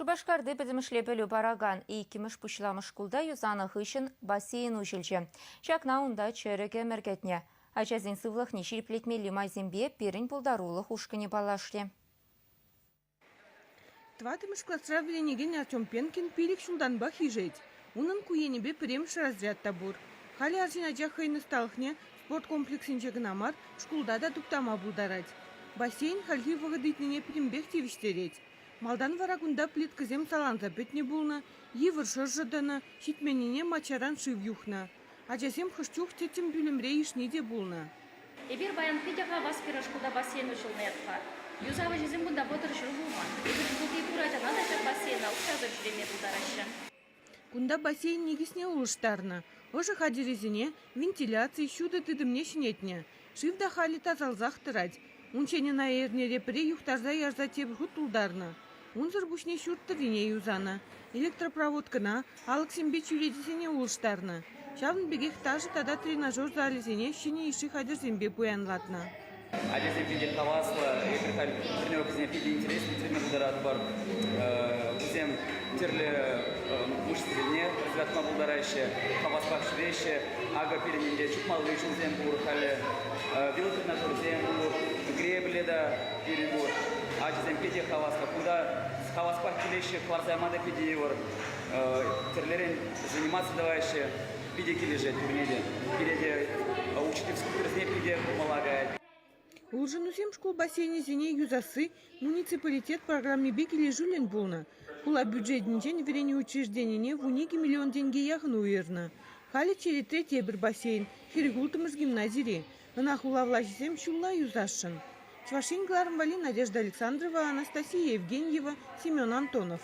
Шубашкарды білімішлепелі бараган и кеміш пұшламыш күлда юзанық үшін бассейн ұшылжы. Чакна ұнда чөрігі мәргетне. Ачазин сывлық нешіл плетмелі майзембе перін бұлдарулық ұшқыны балашлы. Тватымыш классра вленеген Артем Пенкин пилик шулданба хижеть. Унын куенебе премш разряд табур. Хали арзинадя хайны сталхне спорткомплексинче гнамар шкулда да туптама булдарать. Бассейн хальхи вагадытныне прембех тивиштереть. Малдан варагунда плиткызем саланза бетне булна, евр шыржыдана, щитменине мачаран шив юхна. Ачасем хыштюх тетем бюлемре ишниде булна. Эбир баян пидяга васпира шкулда бассейн ушылнетха. Юзава жезем бунда ботыр шыргулман. Эбир бути пуратя надо как бассейна учаза жреме булдараща. Кунда бассейн негисне улыштарна. Ожы хадерезине вентиляции щуды тыдымне шинетне. Шивда хали тазалзах тырать. Унчене на эрне репре юхтарза ярза тебхут улдарна. Унзыр бушне щурттырине юзана. Электропроводкана алыксембе чуредисене улыштарна. Шавн бегех тажы тада тренажер залезене щене иши хадерзембе буянлатна. Адезем пиде хавасла, экрехаль тренировкасіне пиде интересный тренер бұлдарады бар. Бізем терлі мышцеліне развятма бұлдарайшы, хаваспақ шірейші, ага переменде чукмалы үшілзем бұлырхалі, велотренажерзем бұлыр, гребледа перебор. Адезем пиде хаваска, куда хаваспақ келейші, кварзаймада пиде евор, терлерен заниматься давайші, пиде кележет турнеде, пиде учительский турзне пиде помогает. Улжынусем школ бассейне зене юзасы муниципалитет программе бекили жулен булна. Кула бюджетничен верени учрежденине в унике миллион деньги яхну уверна. Хали через третий бір бассейн, хиригултымыз гимназире. Она хула влажисем шула юзашын. Чвашин Глармвали, Надежда Александрова, Анастасия Евгеньева, Семен Антонов.